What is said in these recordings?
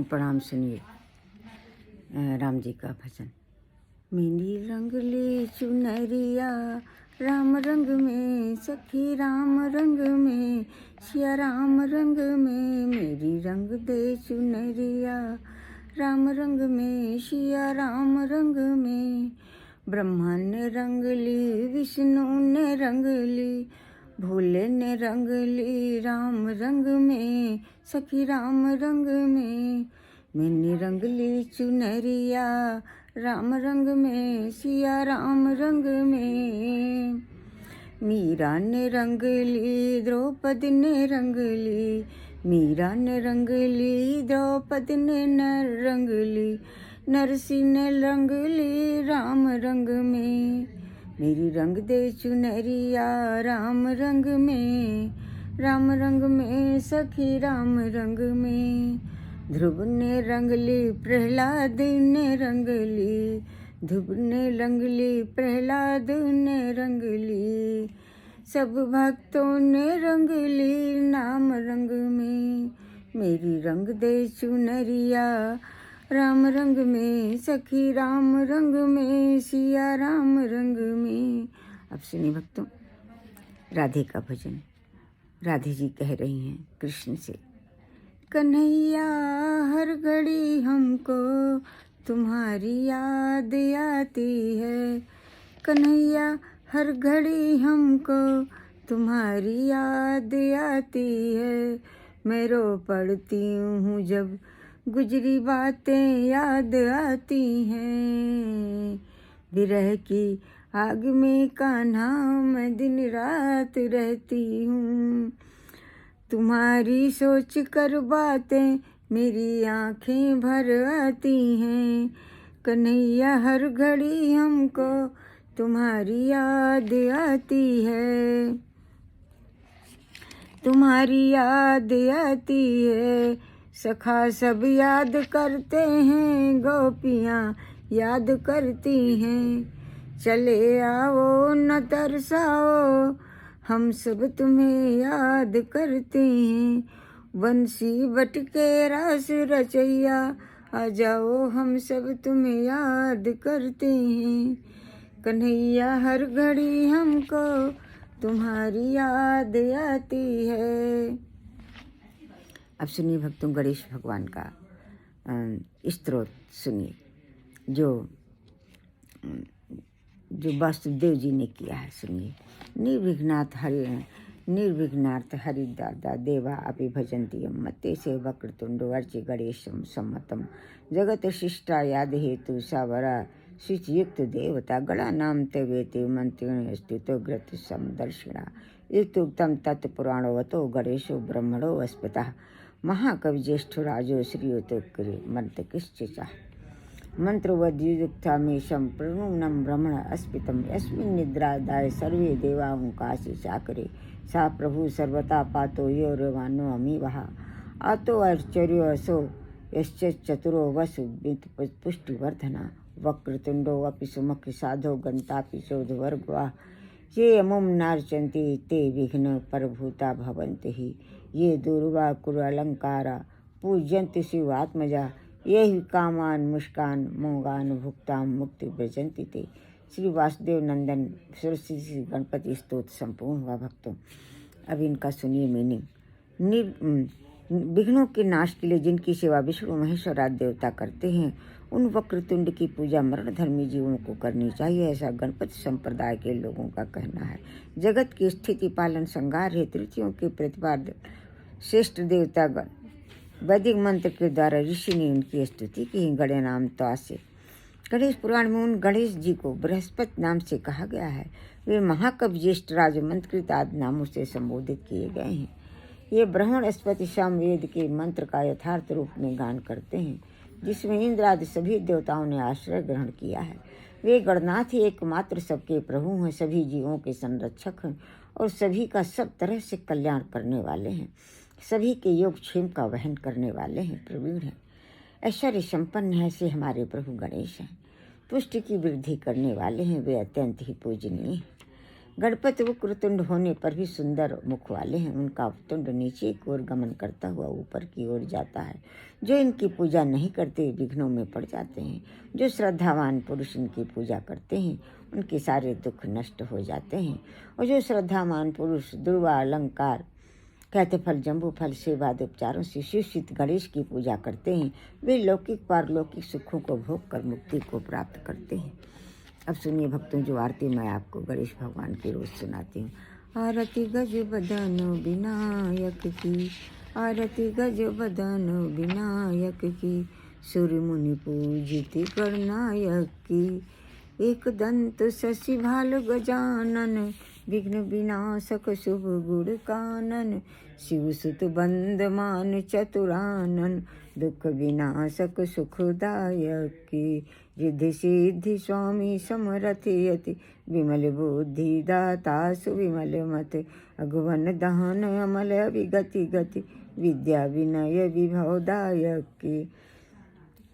प्रणाम। सुनिए राम जी का भजन। मेरी रंगली चुनरिया राम रंग में, सखी राम रंग में, सिया राम रंग में। मेरी रंग दे चुनरिया राम रंग में, सिया राम रंग में। ब्रह्मा ने रंग ली, विष्णु ने रंग ली, भोले ने रंग ली राम रंग में, सखी राम रंग में। मैंने रंग ली चुनरिया राम रंग में, सिया राम रंग में। मीरा ने रंग ली, द्रौपदी ने रंग ली, मीरा ने रंग ली, द्रौपदी ने रंग ली, नरसी ने रंग ली राम रंग में। मेरी रंग दे चुनरिया राम रंग में, राम रंग में, सखी राम रंग में। ध्रुव ने रंग ली, प्रहलाद ने रंग ली, ध्रुव ने रंग ली, प्रहलाद ने रंग ली। सब भक्तों ने रंग ली नाम रंग में। मेरी रंग दे चुनरिया राम रंग में, सखी राम रंग में, सिया राम रंग में। अब सुनिए भक्तों, राधे का भजन। राधे जी कह रही हैं कृष्ण से, कन्हैया हर घड़ी हमको तुम्हारी याद आती है, कन्हैया हर घड़ी हमको तुम्हारी याद आती है। मैं रो पड़ती हूँ जब गुजरी बातें याद आती हैं। विरह की आग में कान्हा मैं दिन रात रहती हूँ, तुम्हारी सोच कर बातें मेरी आँखें भर आती हैं। कन्हैया हर घड़ी हमको तुम्हारी याद आती है, तुम्हारी याद आती है। सखा सब याद करते हैं, गोपियाँ याद करती हैं। चले आओ न तरसाओ, हम सब तुम्हें याद करते हैं। बंसी बटके रास रचैया, आ जाओ हम सब तुम्हें याद करते हैं। कन्हैया हर घड़ी हमको तुम्हारी याद आती है। अब सुनिए भक्तों, गणेश भगवान का स्तोत्र सुनिए, जो वासुदेव जी ने किया है। सुनिए। निर्विघ्नार्थ हरि दादा देवा अपि भजन्ति यं मत्ते से वक्रतुंडो अर्चि गणेशं सम्मतम। जगत शिष्टा याद हेतु सावरा शुचियुक्त देवता गणा नाम तेवेते मंत्रिण स्तुतो ग्रत समदर्शिणा। युक्तोक्तम तत्पुराणवतो गणेशो ब्रह्मणो वस्पतः। महाकवि ज्येष्ठो राजो श्रीयुतो मंत्रकिश्चिचा। मंत्रवद्युक्तामेशं प्रणूनं ब्रह्मण अस्मितं, यस्मिन् निद्रादाय सर्वे देवा ओंकासि चाकरे। सा प्रभु सर्वता पातो यो रवानो अमीवः। आतो आश्चर्यो असो यश्चतुरो वसु पुष्टिवर्धना। वक्रतुंडो अपि सुमुख साधो गन्तापि चोधवर्गवा। ये अमुं नार्चन्ति ते विघ्न परभूता भवन्ति हि। ये दूर्वा कुरालंकारा पूज्यन्ति शिवात्मजा। ये ही कामान मुष्कान मोगान भुक्ताम मुक्ति व्रजन्ति ते। श्री वासुदेव नंदन सरस्वती श्री गणपति स्तोत्र संपूर्ण हुआ। भक्तों, अब इनका सुनिए मीनिंग। विघ्नों के नाश के लिए जिनकी सेवा विष्णु महेश और आदि देवता करते हैं, उन वक्रतुंड की पूजा मरण धर्मी जीवों को करनी चाहिए, ऐसा गणपति संप्रदाय के लोगों का कहना है। जगत की स्थिति पालन संहार है तृतीयों के प्रतिपादन श्रेष्ठ देवता गण वैदिक मंत्र के द्वारा ऋषि ने उनकी स्तुति की। गणे नाम तो से गणेश पुराण में उन गणेश जी को बृहस्पति नाम से कहा गया है। वे महाकवि ज्येष्ठ राज मंत्रकृत आदि नामों से संबोधित किए गए हैं। ये ब्रह्मणस्पति सामवेद के मंत्र का यथार्थ रूप में गान करते हैं, जिसमें इंद्र आदि सभी देवताओं ने आश्रय ग्रहण किया है। वे गणनाथ ही एकमात्र सबके प्रभु हैं, सभी जीवों के संरक्षक हैं और सभी का सब तरह से कल्याण करने वाले हैं। सभी के योगक्षेम का वहन करने वाले हैं, प्रवीण हैं, ऐश्वर्य संपन्न है। ऐसे हमारे प्रभु गणेश हैं। पुष्टि की वृद्धि करने वाले हैं, वे अत्यंत ही पूजनीय हैं। गणपति वक्रतुंड होने पर भी सुंदर मुख वाले हैं। उनका तुंड नीचे की ओर गमन करता हुआ ऊपर की ओर जाता है। जो इनकी पूजा नहीं करते विघ्नों में पड़ जाते हैं। जो श्रद्धावान पुरुष इनकी पूजा करते हैं उनके सारे दुख नष्ट हो जाते हैं। और जो श्रद्धावान पुरुष दुर्वा अलंकार कहते फल जम्बू फल सेवाद उपचारों से शिवसित गणेश की पूजा करते हैं वे लौकिक पारलौकिक सुखों को भोग कर मुक्ति को प्राप्त करते हैं। अब सुनिए भक्तों, जो आरती मैं आपको गणेश भगवान की रोज सुनाती हूँ। आरती गज बदन विनायक की, आरती गज बदन विनायक की, सूर्य मुनि पूजित गणनायक की। एक दंत शशि भाल गजानन, विघ्न विनाशक शुभ गुण कानन। शिव सुत बंद मान चतुरानन, दुख विनाशक सुखदायक की। रिद्धि सिद्धि स्वामी समरथ यति, विमल बुद्धि दाता सुविमल मत। अगवन दहन अमल विगति गति, विद्या विनय विभवदायक की।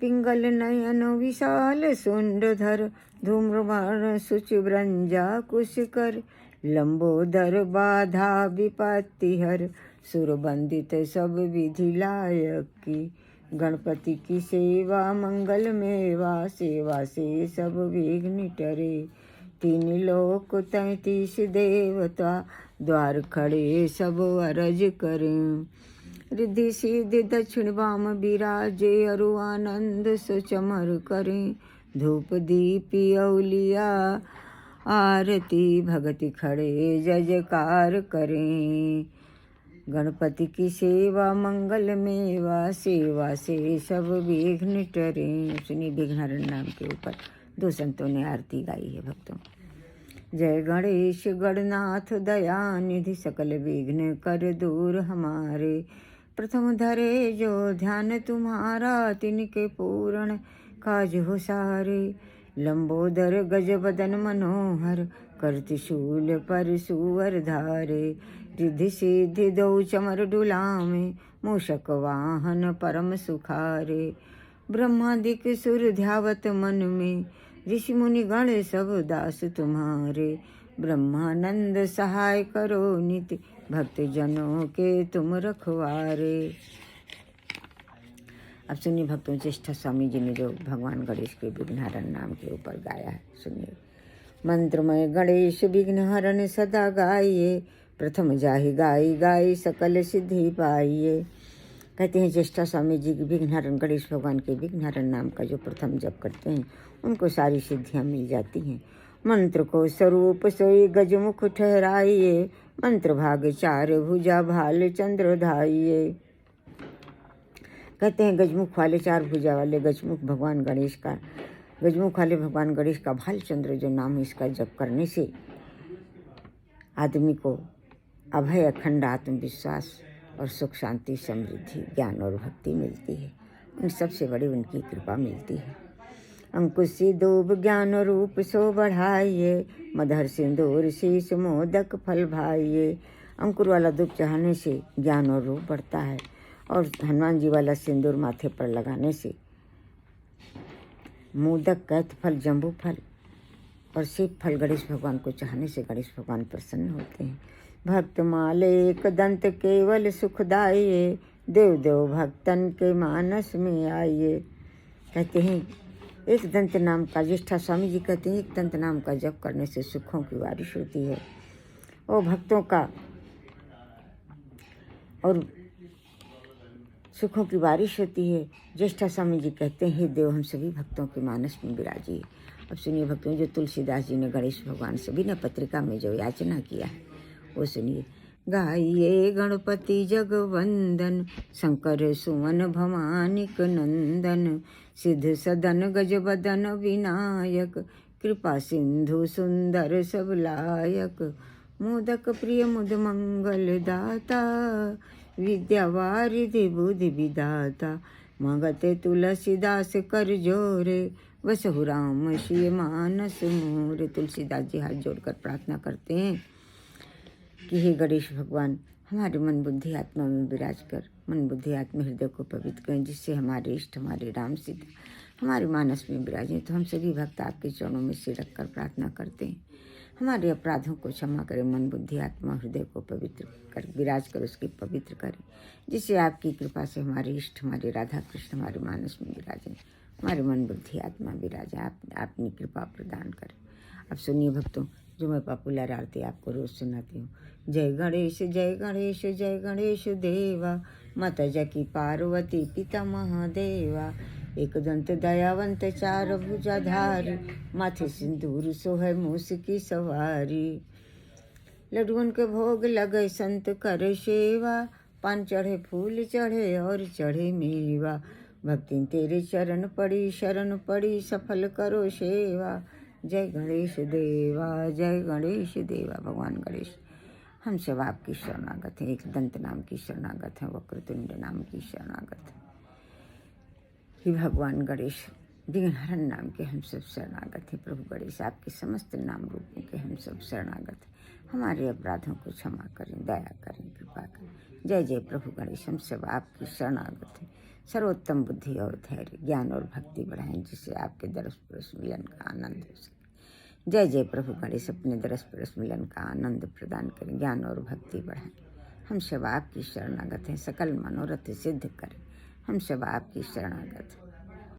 पिंगल नयन विशाल सुंडधर, धूम्रवर्ण शुचिव्रंजा कुशकर। लंबोदर बाधा विपत्ति हर, सुरबंदित सब विधि लायक की। गणपति की सेवा मंगल मेवा, सेवा से सब विघ्न टरे। 3 लोक 33 देवता, द्वार खड़े सब अरज करें। रिद्धि सिद्धि दक्षिण वाम विराजे, अरु आनंद सुचमर करें। धूप दीप औलिया आरती, भगति खड़े जय जयकार करें। गणपति की सेवा मंगल मेवा, सेवा से सब विघ्न टरे। सुनिए विघ्नहरण नाम के ऊपर 2 संतों ने आरती गाई है भक्तों। जय गणेश गणनाथ दयानिधि, सकल विघ्न कर दूर हमारे। प्रथम धरे जो ध्यान तुम्हारा, तिनके पूर्ण काज हो सारे। लंबोदर गज बदन मनोहर, कर त्रिशूल पर सुवर धारे। रिद्धि सिद्धि दो चमर डुलामे, मूषक वाहन परम सुखारे। ब्रह्मादिक सुर ध्यावत मन में, ऋषि मुनि गण सब दास तुम्हारे। ब्रह्मानंद सहाय करो नित, भक्त जनों के तुम रखवारे। अब सुनिए भक्तों, ज्येष्ठ स्वामी जी ने जो भगवान गणेश के विघ्नहरण नाम के ऊपर गाया है सुनिए। मंत्रमय गणेश विघ्नहरण सदा गाइए, प्रथम जाहि गाई गाई सकल सिद्धि पाइए। कहते हैं ज्येष्ठ स्वामी जी की विघ्नहरण गणेश भगवान के विघ्नहरण नाम का जो प्रथम जप करते हैं उनको सारी सिद्धियां मिल जाती हैं। मंत्र को स्वरूप सोई गजमुख ठहराइए, मंत्र भाग 4 भुजा भाल चंद्र धाइए। कहते हैं गजमुख वाले 4 भुजा वाले गजमुख भगवान गणेश का, गजमुख वाले भगवान गणेश का भालचंद्र जो नाम है, इसका जप करने से आदमी को अभय अखंड आत्मविश्वास और सुख शांति समृद्धि ज्ञान और भक्ति मिलती है। उन सबसे बड़ी उनकी कृपा मिलती है। अंकुशी दूब ज्ञान रूप सो बढ़ाइए, मधर सिंदूर शीश मोदक फल भाइये। अंकुर वाला दूब चढ़ाने से ज्ञान और रूप बढ़ता है, और हनुमान जी वाला सिंदूर माथे पर लगाने से मोदक कैथ फल जम्बू फल और सेब फल गणेश भगवान को चाहने से गणेश भगवान प्रसन्न होते हैं। भक्त माले एक दंत केवल सुखदाइए, देव देव भक्तन के मानस में आइए। कहते हैं एक दंत नाम का, ज्येष्ठा स्वामी जी कहते हैं एक दंत नाम का जप करने से सुखों की बारिश होती है और भक्तों का और सुखों की बारिश होती है। ज्येष्ठा स्वामी जी कहते हैं देव हम सभी भक्तों के मानस में विराजिए। अब सुनिए भक्तों, जो तुलसीदास जी ने गणेश भगवान से बिना पत्रिका में जो याचना किया है वो सुनिए। गाइए गणपति जगवंदन, शंकर सुमन भवानिक नंदन। सिद्ध सदन गज बदन विनायक, कृपा सिंधु सुंदर सब लायक। मोदक प्रिय मुद मंगल दाता, विद्या वारिधि बुद्धि विदाता। मांगते तुलसीदास कर जोरे, वसहु राम सिय मानस मोरे। तुलसीदास जी हाथ जोड़कर प्रार्थना करते हैं कि हे गणेश भगवान, हमारे मन बुद्धि आत्मा में विराज कर, मन बुद्धि आत्मा हृदय को पवित्र करें, जिससे हमारे इष्ट हमारे राम सीता हमारे मानस में विराजें। तो हम सभी भक्त आपके चरणों में सिर रखकर प्रार्थना करते हैं। हमारे अपराधों को क्षमा करें, मन बुद्धि आत्मा हृदय को पवित्र कर विराज कर उसकी पवित्र करें, जिससे आपकी कृपा से हमारे इष्ट, हमारे राधा कृष्ण हमारे मानस में विराजें, हमारे मन बुद्धि आत्मा विराजे। आप अपनी कृपा प्रदान करें। अब सुनिए भक्तों, जो मैं पॉपुलर आरती आपको रोज सुनाती हूँ। जय गणेश जय गणेश जय गणेश देवा, माता जकी पार्वती पिता महादेवा, एक दंत दयावंत चार भुजाधारी, माथे सिंदूर सोहै मूस की सवारी। लड्डुअन के भोग लगे संत करे सेवा, पान चढ़े फूल चढ़े और चढ़े मेवा, भक्ति तेरे चरण पड़ी शरण पड़ी, सफल करो सेवा। जय गणेश देवा जय गणेश देवा। भगवान गणेश हम सब आपकी शरणागत हैं। एक दंत नाम की शरणागत है, वक्रतुंड नाम की शरणागत है। हे भगवान गणेश, विघ्नहरण नाम के हम सब शरणागत हैं। प्रभु गणेश आपके समस्त नाम रूपों के हम सब शरणागत हैं। हमारे अपराधों को क्षमा करें, दया करें, कृपा करें। जय जय प्रभु गणेश, हम सब आपकी शरणागत हैं। सर्वोत्तम बुद्धि और धैर्य, ज्ञान और भक्ति बढ़ाएं, जिससे आपके दरस परस मिलन का आनंद हो सके। जय जय प्रभु गणेश, अपने दरस परस मिलन का आनंद प्रदान करें, ज्ञान और भक्ति बढ़ाएं। हम सब आपकी शरणागत हैं। सकल मनोरथ सिद्ध करें, हम सब आपकी शरणागत हैं।